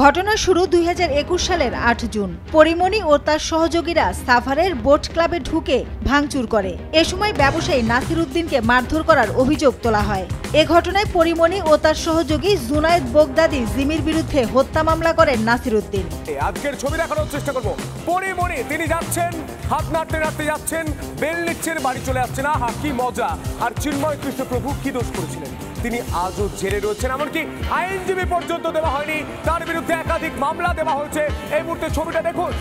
ঘটনা শুরু 2021 সালের 8 জুন। পরিমণি ও তার সহযোগীরা সাফারের বোট ক্লাবে ঢুকে ভাঙচুর করে। এ সময় ব্যবসায়ী নাসির উদ্দিনকে মারধর করার অভিযোগ তোলা হয়। এ ঘটনায় পরিমণি ও তার সহযোগী জুনায়েদ বগদাদি জিমির বিরুদ্ধে হত্যা মামলা করেন নাসির উদ্দিন। আজকের ছবি দেখানোর চেষ্টা করব। পরিমণি তিনি যাচ্ছেন, হাত নাড়তে নাড়তে যাচ্ছেন, বেল নিচ্ছেন, বাড়ি চলে আসছেন। আহা কি মজা! আর চিন্ময় কৃষ্ণপ্রভু কি দোষ করেছিলেন? তিনি আজও জেলে রয়েছেন, এমনকি আইনজীবী পর্যন্ত দেওয়া হয়নি, তার বিরুদ্ধে একাধিক মামলা দেওয়া হয়েছে। এই মুহূর্তে ছবিটা দেখুন,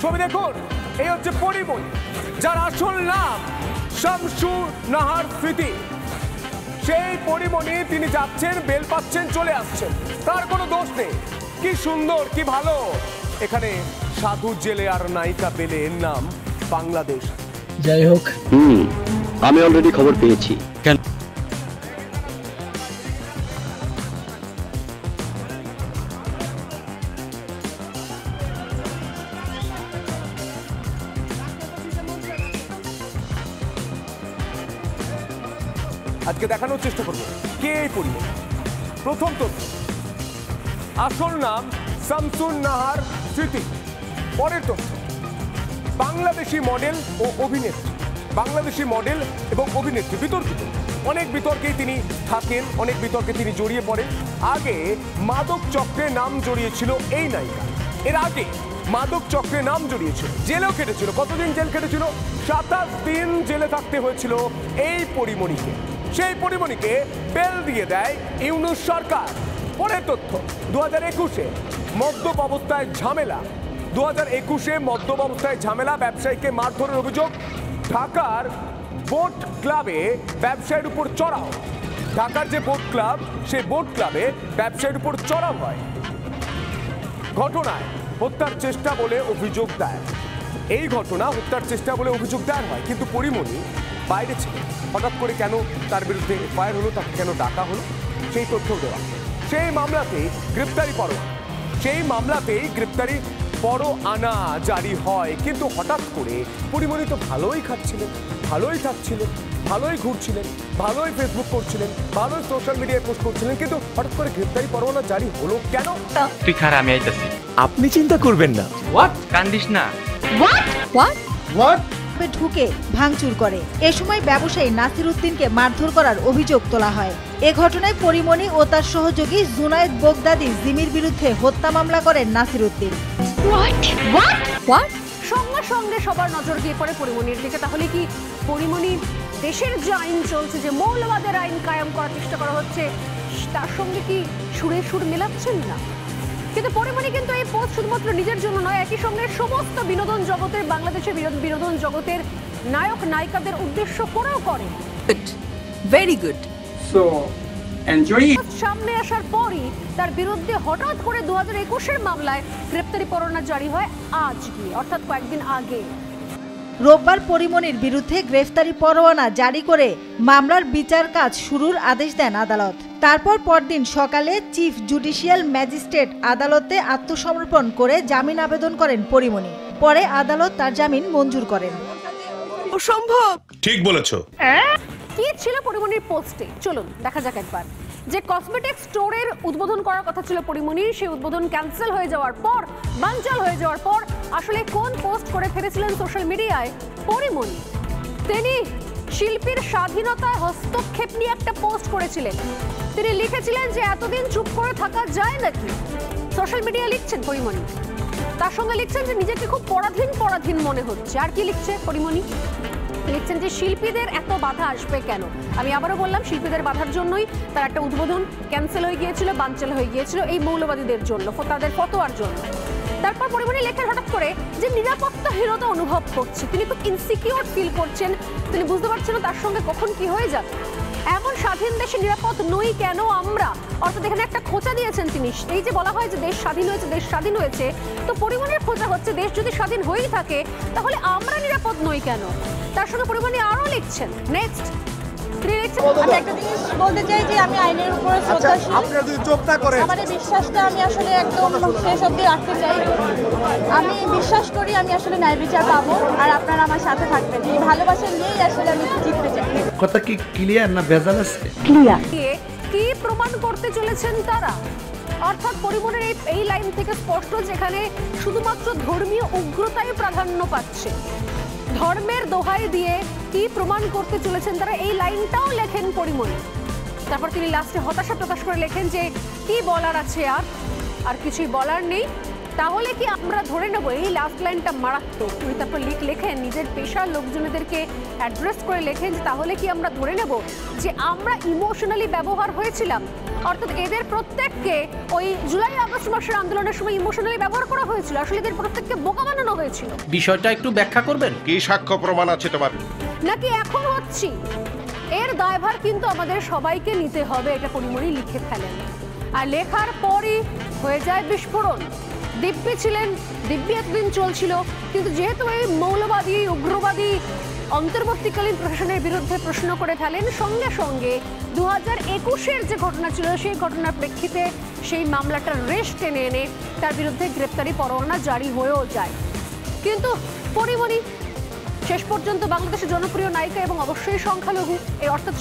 ছবি দেখুন। এই হচ্ছে পরিমণি, যার আসল নাম শামসু নাহার স্মৃতি। সেই পরিমণি তিনি যাচ্ছেন, বেল পাচ্ছেন, চলে আসছেন, তার কোনো দোষ নেই। কি সুন্দর, কি ভালো! এখানে সাধু জেলে আর নায়িকা বেলে, এর নাম বাংলাদেশ। যাই হোক, আমি অলরেডি খবর পেয়েছি। কেন? আজকে দেখানোর চেষ্টা করবো কে এই পরিমণি। প্রথম তথ্য, আসল নাম শামসুন নাহার স্মৃতি। পরের তথ্য, বাংলাদেশি মডেল ও অভিনেত্রী। বাংলাদেশি মডেল এবং অভিনেত্রী, বিতর্কিত, অনেক বিতর্কেই তিনি থাকেন, অনেক বিতর্কে তিনি জড়িয়ে পড়েন। আগে মাদক চক্রে নাম জড়িয়েছিল এই নায়িকা, এর আগে মাদক চক্রে নাম জড়িয়েছিল, জেলেও কেটেছিল। কতদিন জেল কেটেছিল? 27 দিন জেলে থাকতে হয়েছিল এই পরিমণিকে। সেই পরিমণিকে বেল দিয়ে দেয় ইউনূস সরকার। পরের তথ্য, 2021-এ মদ্যপ অবস্থায় ঝামেলা। 2021-এ মদ্যপ অবস্থায় ঝামেলা, ব্যবসায়ীকে মারধরের অভিযোগ। ঢাকার বোট ক্লাবে ব্যবসায়ীর উপর চড়াও। ঢাকার যে বোট ক্লাব, সেই বোট ক্লাবে ব্যবসায়ীর উপর চড়াও হয়। ঘটনায় হত্যার চেষ্টা বলে অভিযোগ দায়ের। এই ঘটনা হত্যার চেষ্টা বলে অভিযোগ দায়ের হয়, কিন্তু পরিমণি বাইরে ছিল। হঠাৎ করে কেন তার বিরুদ্ধে ফায়ার হলো, তাকে কেন ডাকা হলো, সেই তথ্য দেওয়া। সেই মামলাতেই গ্রেপ্তারি পরোয়ানা, সেই মামলাতেই গ্রেপ্তারি পরোয়ানা জারি হয়। কিন্তু হঠাৎ করে পরিমণি তো ভালোই খাচ্ছিলেন, ভালোই থাকছিলেন, ভালোই ঘুরছিলেন, ভালোই ফেসবুক করছিলেন, ভালোই সোশ্যাল মিডিয়ায় পোস্ট করছিলেন, কিন্তু হঠাৎ করে গ্রেপ্তারি পরোয়ানা জারি হলো কেন? তুই খারাপ, আমি আইতাছি। আপনি চিন্তা করবেন না। হোয়াট? কান্দিস না। হোয়াট ঢুকে ভাঙচুর করে। এ সময় ব্যবসায়ী নাসির উদ্দিনকে মারধর করার অভিযোগ তোলা হয়। এ ঘটনায় পরিমণি ও তার সহযোগী জুনায়েদ বগদাদি জিমির বিরুদ্ধে হত্যা মামলা করেন নাসির উদ্দিন। সঙ্গে সঙ্গে সবার নজর গিয়ে পড়ে পরিমণির দিকে। তাহলে কি পরিমণি দেশের যে আইন চলছে, যে মৌলবাদের আইন কায়েম করার চেষ্টা করা হচ্ছে, তার সঙ্গে কি সুরে সুর মেলাচ্ছেন না? কিন্তু পরিমণি কিন্তু এই পোস্ট শুধুমাত্র নিজের জন্য নয়, একই সঙ্গে সমস্ত বিনোদন জগতের, বাংলাদেশের বিনোদন জগতের নায়ক নায়িকাদের উদ্দেশ্য করেও করে। Very good. So enjoy. সামনে আসার পরই তার বিরুদ্ধে হঠাৎ করে 2021-এর মামলায় গ্রেপ্তারি পরোয়ানা জারি হয় আজকে, অর্থাৎ কয়েকদিন আগে। রোববার পরিমণির বিরুদ্ধে গ্রেফতারি পরোয়ানা জারি করে মামলার বিচার কাজ শুরুর আদেশ দেন আদালত। তারপর পরদিন সকালে চিফ জুডিশিয়াল ম্যাজিস্ট্রেট আদালতে আত্মসমর্পণ করে জামিন আবেদন করেন পরিমণি। পরে আদালত তার জামিন মঞ্জুর করেন। অসম্ভব। ঠিক বলেছো। কি ছিল পরিমণির পোস্টে? চলুন দেখা যাক একবার। যে কসমেটিক স্টোরের উদ্বোধন করার কথা ছিল পরিমণির, সেই উদ্বোধন ক্যান্সেল হয়ে যাওয়ার পর, বানচাল হয়ে যাওয়ার পর আসলে কোন পোস্ট করে ফেলেছিলেন সোশ্যাল মিডিয়ায় পরিমণি? তিনি শিল্পীর স্বাধীনতায় হস্তক্ষেপ নিয়ে একটা পোস্ট করেছিলেন। তিনি লিখেছিলেন যে এতদিন চুপ করে থাকা যায় নাকি। সোশ্যাল মিডিয়ায় লিখছেন পরিমণি, তার সঙ্গে লিখছেন যে নিজেকে খুব পরাধীন মনে হচ্ছে। আর কি লিখছে পরিমণি? লিখছেন যে শিল্পীদের এত বাধা আসবে কেন। আমি আবারও বললাম, শিল্পীদের বাধার জন্যই তার একটা উদ্বোধন ক্যান্সেল হয়ে গিয়েছিল, বানচাল হয়ে গিয়েছিল, এই মৌলবাদীদের জন্য, তাদের ফতোয়ার জন্য। তারপর পরিমণি লেখেন হঠাৎ করে যে নিরাপত্তাহীনতা অনুভব করছে, তিনি খুব ইনসিকিউর ফিল করছেন, তিনি বুঝতে পারছেন না তার সঙ্গে কখন কি হয়ে যাবে। এমন স্বাধীন দেশে নিরাপদ নই কেন আমরা? অর্থাৎ এখানে একটা খোঁচা দিয়েছেন তিনি। এই যে বলা হয় যে দেশ স্বাধীন হয়েছে, দেশ স্বাধীন হয়েছে, তো পরিমণির খোঁচা হচ্ছে দেশ যদি স্বাধীন হয়েই থাকে তাহলে আমরা নিরাপদ নই কেন? তার সঙ্গে পরিমণি আরও লিখছেন। নেক্সট আমি একটা জিনিস বলতে চাই যে আমি আইনের উপরে শ্রদ্ধাশীল। আপনারা যদি চোখ না করেন, আমার বিশ্বাসটা আমি আসলে একদম শেষ অবধি রাখতে চাই। আমি বিশ্বাস করি আমি আসলে ন্যায় বিচার পাবো, আর আপনারা আমার সাথে থাকবেন। এই ভালোবাসা নিয়েই আসলে আমি জিততে চাই। কথা কি ক্লিয়ার না ভেজাল আছে? ক্লিয়ার। কি প্রমাণ করতে চলেছেন তারা? অর্থাৎ পরিমণির এই লাইন থেকে স্পষ্ট যেখানে শুধুমাত্র ধর্মীয় উগ্রতাই প্রাধান্য পাচ্ছে, ধর্মের দোহাই দিয়ে কি প্রমাণ করতে চলেছেন তারা, এই লাইনটাও লেখেন পরিমণি। তারপর তিনি লাস্টে হতাশা প্রকাশ করে লেখেন যে কি বলার আছে, আর কিছুই বলার নেই। তাহলে কি আমরা ধরে নেব, এই লাস্ট লাইনটা মারাত্মক। উনি তারপর লেখেন নিজের পেশার লোকজনদেরকে অ্যাড্রেস করে লেখেন যে তাহলে কি আমরা ধরে নেব যে আমরা ইমোশনালি ব্যবহার হয়েছিলাম, অর্থাৎ এদের প্রত্যেককে ওই জুলাই আগস্ট মাসের আন্দোলনের সময় ইমোশনালি ব্যবহার করা হয়েছিল, আসলে এদের প্রত্যেককে বোকা বানানো হয়েছিল। বিষয়টা একটু ব্যাখ্যা করবেন? কি সাক্ষ্য প্রমাণ আছে তোমার? নাকি এখন হচ্ছি, এর দায়ভার কিন্তু আমাদের সবাইকে নিতে হবে, এটা পরিমণি লিখে ফেলেন। আর লেখার পরই হয়ে যায় বিস্ফোরণ। দিব্যি ছিলেন, দিব্যি এতদিন চলছিল, কিন্তু যেহেতু এই মৌলবাদী উগ্রবাদী অন্তর্বর্তীকালীন প্রশাসনের বিরুদ্ধে প্রশ্ন করে ফেলেন, সঙ্গে সঙ্গে 2021-এর যে ঘটনা ছিল সেই ঘটনার প্রেক্ষিতে সেই মামলাটার রেশ টেনে এনে তার বিরুদ্ধে গ্রেপ্তারি পরোয়ানা জারি হয়েও যায়। কিন্তু পরিমণি শেষ পর্যন্ত বাংলাদেশের জনপ্রিয় নায়িকা এবং অবশ্যই সংখ্যালঘু, এই অর্থাৎ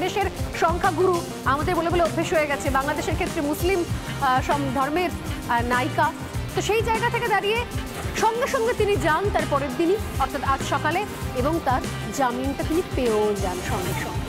দেশের সংখ্যাগুরু আমাদের বলে বলে অভ্যেস হয়ে গেছে, বাংলাদেশের ক্ষেত্রে মুসলিম ধর্মের নায়িকা। তো সেই জায়গা থেকে দাঁড়িয়ে সঙ্গে সঙ্গে তিনি যান তার পরের দিনই, অর্থাৎ আজ সকালে, এবং তার জামিনটা তিনি পেয়েও যান সঙ্গে সঙ্গে।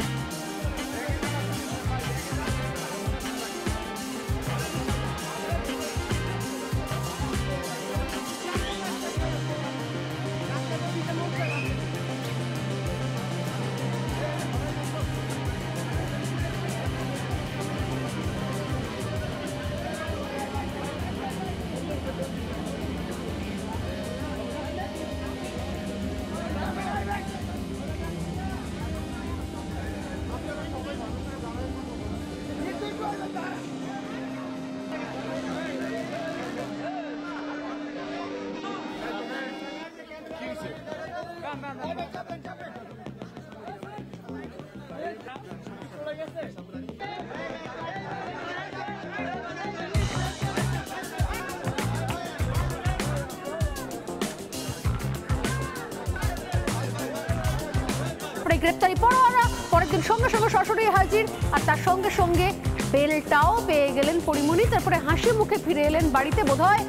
গ্রেপ্তারি পরোয়ানা পরের দিন সঙ্গে সঙ্গে সরাসরি হাজির, আর তার সঙ্গে সঙ্গে বেলটাও পেয়ে গেলেন পরিমণি। তারপরে হাসি মুখে ফিরে এলেন বাড়িতে। বোধহয়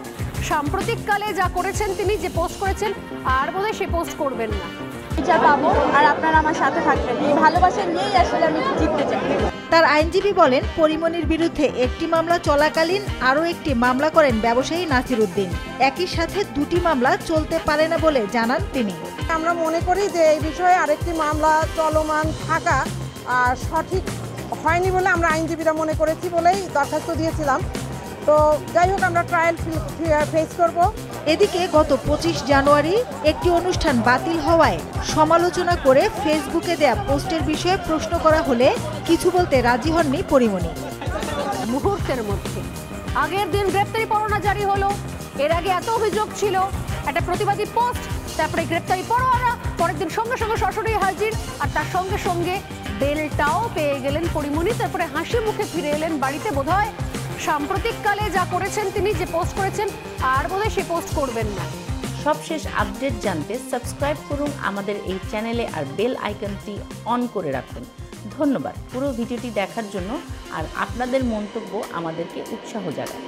সাম্প্রতিককালে যা করেছেন তিনি, যে পোস্ট করেছেন, আর বোধহয় সে পোস্ট করবেন না। বিচার পাবো আর আপনারা আমার সাথে থাকবেন, এই ভালোবাসা নিয়েই আসলে আমি জিততে চাই। তার আইনজীবী বলেন, পরিমণির বিরুদ্ধে একটি মামলা চলাকালীন আরও একটি মামলা করেন ব্যবসায়ী নাসিরউদ্দিন। একই সাথে দুটি মামলা চলতে পারে না বলে জানান তিনি। আমরা মনে করি যে এই বিষয়ে আরেকটি মামলা চলমান থাকা সঠিক হয়নি বলে আমরা আইনজীবীরা মনে করেছি বলেই দরখাস্ত দিয়েছিলাম। তো যাই হোক, আমরা ট্রায়াল ফেস করব। এদিকে গত 25 জানুয়ারি একটি অনুষ্ঠান বাতিল হওয়ায় সমালোচনা করে ফেসবুকে দেয়া পোস্টের বিষয়ে প্রশ্ন করা হলে কিছু বলতে রাজি হননি পরিমণি। মুহূর্তের মধ্যে আগের দিন গ্রেপ্তারি পরোয়ানা জারি হলো, এর আগে এত অভিযোগ ছিল, একটা প্রতিবাদী পোস্ট, তারপরে গ্রেপ্তারি পরোয়ানা, পরের দিন সঙ্গে সঙ্গে সরাসরি হাজির, আর তার সঙ্গে সঙ্গে বেলটাও পেয়ে গেলেন পরিমণি। তারপরে হাসি মুখে ফিরে এলেন বাড়িতে। বোধহয় সাম্প্রতিককালে যা করেছেন তিনি, যে পোস্ট করেছেন, আর বোধহয় সে পোস্ট করবেন না। সবশেষ আপডেট জানতে সাবস্ক্রাইব করুন আমাদের এই চ্যানেলে, আর বেল আইকনটি অন করে রাখুন। ধন্যবাদ পুরো ভিডিওটি দেখার জন্য, আর আপনাদের মন্তব্য আমাদেরকে উৎসাহ জাগায়।